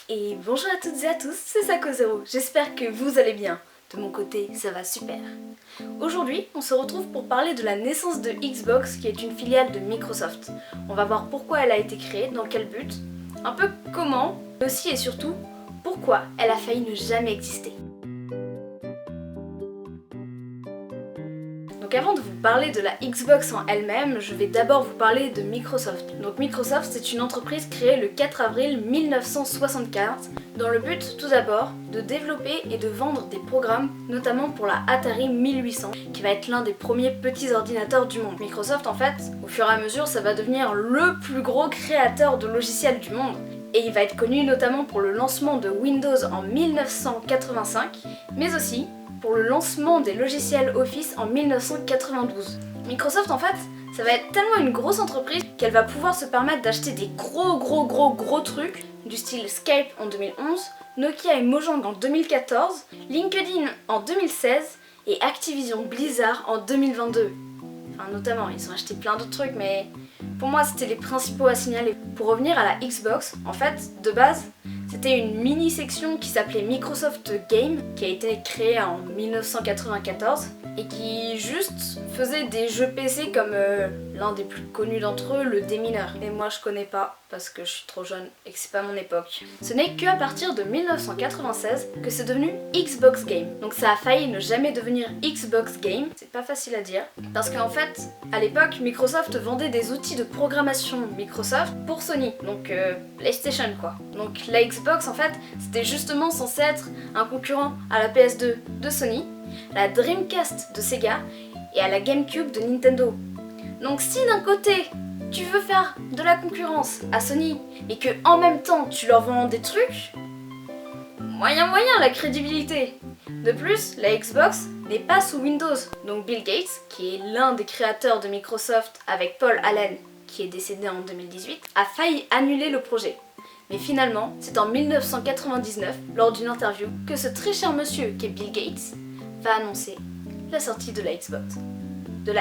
Et bonjour à toutes et à tous, c'est Sako0, j'espère que vous allez bien. De mon côté, ça va super. Aujourd'hui, on se retrouve pour parler de la naissance de Xbox, qui est une filiale de Microsoft. On va voir pourquoi elle a été créée, dans quel but, un peu comment, mais aussi et surtout, pourquoi elle a failli ne jamais exister. Donc avant de vous parler de la Xbox en elle-même, je vais d'abord vous parler de Microsoft. Donc Microsoft, c'est une entreprise créée le 4 avril 1975 dans le but tout d'abord de développer et de vendre des programmes, notamment pour la Atari 1800, qui va être l'un des premiers petits ordinateurs du monde. Microsoft en fait, au fur et à mesure, ça va devenir le plus gros créateur de logiciels du monde. Et il va être connu notamment pour le lancement de Windows en 1985, mais aussi pour le lancement des logiciels Office en 1992. Microsoft en fait, ça va être tellement une grosse entreprise qu'elle va pouvoir se permettre d'acheter des gros trucs du style Skype en 2011, Nokia et Mojang en 2014, LinkedIn en 2016 et Activision Blizzard en 2022. Enfin notamment, ils ont acheté plein d'autres trucs mais pour moi c'était les principaux à signaler. Pour revenir à la Xbox, en fait, de base, c'était une mini-section qui s'appelait Microsoft Game, qui a été créée en 1994 et qui juste faisait des jeux PC comme l'un des plus connus d'entre eux, le Démineur. Et moi je connais pas parce que je suis trop jeune et que c'est pas mon époque. Ce n'est qu'à partir de 1996 que c'est devenu Xbox Game. Donc ça a failli ne jamais devenir Xbox Game, c'est pas facile à dire, parce qu'en fait, à l'époque, Microsoft vendait des outils de programmation Microsoft pour Sony, donc PlayStation quoi. Donc la Xbox en fait, c'était justement censé être un concurrent à la PS2 de Sony, la Dreamcast de Sega et à la GameCube de Nintendo. Donc si d'un côté tu veux faire de la concurrence à Sony et que en même temps tu leur vends des trucs, moyen la crédibilité. De plus, la Xbox n'est pas sous Windows. Donc Bill Gates, qui est l'un des créateurs de Microsoft avec Paul Allen, qui est décédé en 2018, a failli annuler le projet. Mais finalement, c'est en 1999, lors d'une interview, que ce très cher monsieur qu'est Bill Gates va annoncer la sortie de la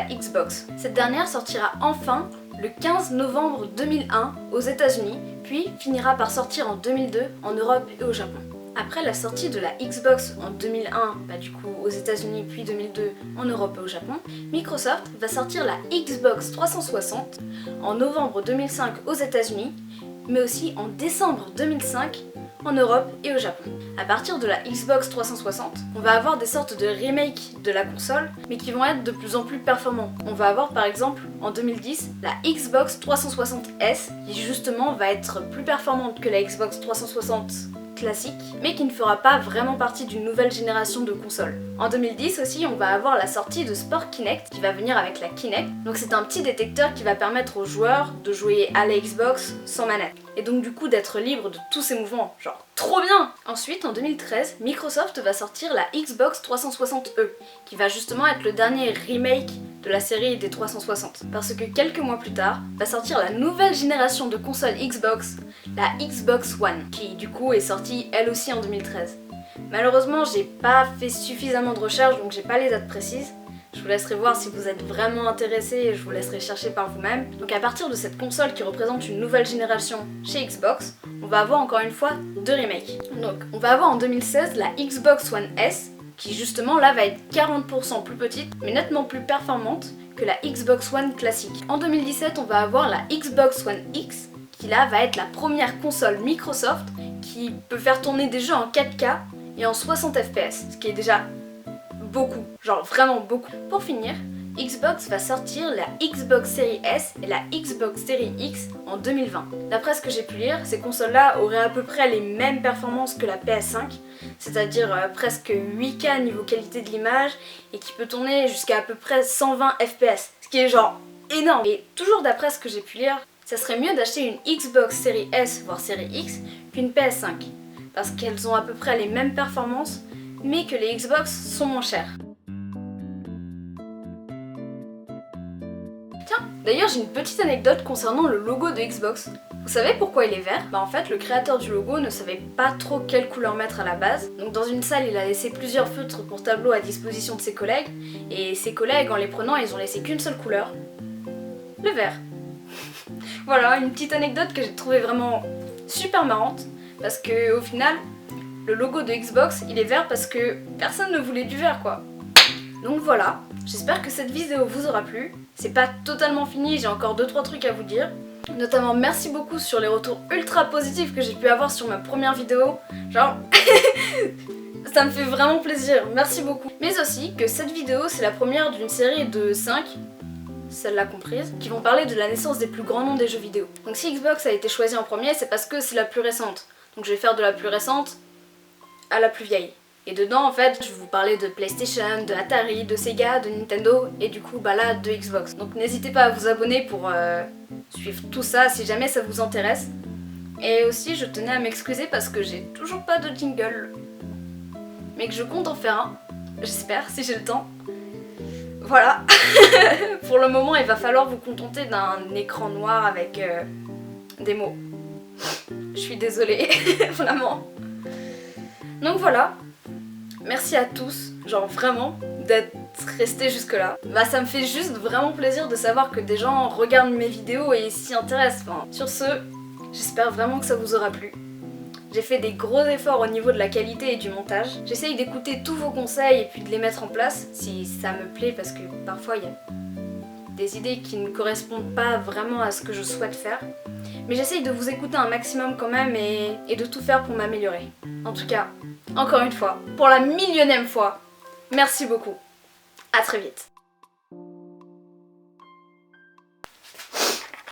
Xbox. Cette dernière sortira enfin le 15 novembre 2001 aux États-Unis, puis finira par sortir en 2002 en Europe et au Japon. Après la sortie de la Xbox en 2001, du coup aux États-Unis, puis 2002 en Europe et au Japon, Microsoft va sortir la Xbox 360 en novembre 2005 aux États-Unis, mais aussi en décembre 2005 en Europe et au Japon. À partir de la Xbox 360, on va avoir des sortes de remakes de la console, mais qui vont être de plus en plus performants. On va avoir par exemple en 2010 la Xbox 360S, qui justement va être plus performante que la Xbox 360 classique, mais qui ne fera pas vraiment partie d'une nouvelle génération de consoles. En 2010 aussi, on va avoir la sortie de Sport Kinect, qui va venir avec la Kinect. Donc c'est un petit détecteur qui va permettre aux joueurs de jouer à la Xbox sans manette. Et donc du coup d'être libre de tous ses mouvements. Genre trop bien! Ensuite, en 2013, Microsoft va sortir la Xbox 360E, qui va justement être le dernier remake de la série des 360. Parce que quelques mois plus tard, va sortir la nouvelle génération de consoles Xbox, la Xbox One, qui du coup est sortie elle aussi en 2013. Malheureusement, j'ai pas fait suffisamment de recherches, donc j'ai pas les dates précises. Je vous laisserai voir si vous êtes vraiment intéressés et je vous laisserai chercher par vous-même. Donc à partir de cette console qui représente une nouvelle génération chez Xbox, on va avoir encore une fois deux remakes. Donc on va avoir en 2016 la Xbox One S, qui justement là va être 40% plus petite, mais nettement plus performante que la Xbox One classique. En 2017, on va avoir la Xbox One X, qui là va être la première console Microsoft qui peut faire tourner des jeux en 4K et en 60 FPS, ce qui est déjà beaucoup, genre vraiment beaucoup. Pour finir, Xbox va sortir la Xbox Series S et la Xbox Series X en 2020. D'après ce que j'ai pu lire, ces consoles-là auraient à peu près les mêmes performances que la PS5, c'est-à-dire presque 8K niveau qualité de l'image et qui peut tourner jusqu'à à peu près 120 FPS, ce qui est genre énorme. Et toujours d'après ce que j'ai pu lire, ça serait mieux d'acheter une Xbox Series S voire Series X qu'une PS5, parce qu'elles ont à peu près les mêmes performances, mais que les Xbox sont moins chères. Tiens, d'ailleurs j'ai une petite anecdote concernant le logo de Xbox. Vous savez pourquoi il est vert? En fait, le créateur du logo ne savait pas trop quelle couleur mettre à la base. Donc dans une salle, il a laissé plusieurs feutres pour tableau à disposition de ses collègues. Et ses collègues, en les prenant, ils ont laissé qu'une seule couleur. Le vert. Voilà, une petite anecdote que j'ai trouvée vraiment super marrante. parce que au final, le logo de Xbox, il est vert parce que personne ne voulait du vert quoi. Donc voilà, j'espère que cette vidéo vous aura plu. C'est pas totalement fini, j'ai encore 2-3 trucs à vous dire. Notamment merci beaucoup sur les retours ultra positifs que j'ai pu avoir sur ma première vidéo. Genre, ça me fait vraiment plaisir, merci beaucoup. Mais aussi que cette vidéo c'est la première d'une série de 5, celle-là comprise, qui vont parler de la naissance des plus grands noms des jeux vidéo. Donc si Xbox a été choisie en premier, c'est parce que c'est la plus récente. Donc je vais faire de la plus récente à la plus vieille. Et dedans en fait je vais vous parler de PlayStation, de Atari, de Sega, de Nintendo et du coup bah là de Xbox. Donc n'hésitez pas à vous abonner pour suivre tout ça si jamais ça vous intéresse. Et aussi je tenais à m'excuser parce que j'ai toujours pas de jingle. Mais que je compte en faire un, j'espère si j'ai le temps. Voilà. Pour le moment il va falloir vous contenter d'un écran noir avec des mots. Je suis désolée, vraiment. Donc voilà. Merci à tous, genre vraiment, d'être restés jusque là. Bah ça me fait juste vraiment plaisir de savoir que des gens regardent mes vidéos et s'y intéressent. Enfin, sur ce, j'espère vraiment que ça vous aura plu. J'ai fait des gros efforts au niveau de la qualité et du montage. J'essaye d'écouter tous vos conseils et puis de les mettre en place si ça me plaît parce que parfois il y a des idées qui ne correspondent pas vraiment à ce que je souhaite faire. Mais j'essaye de vous écouter un maximum quand même et de tout faire pour m'améliorer. En tout cas, encore une fois, pour la millionième fois, merci beaucoup. À très vite.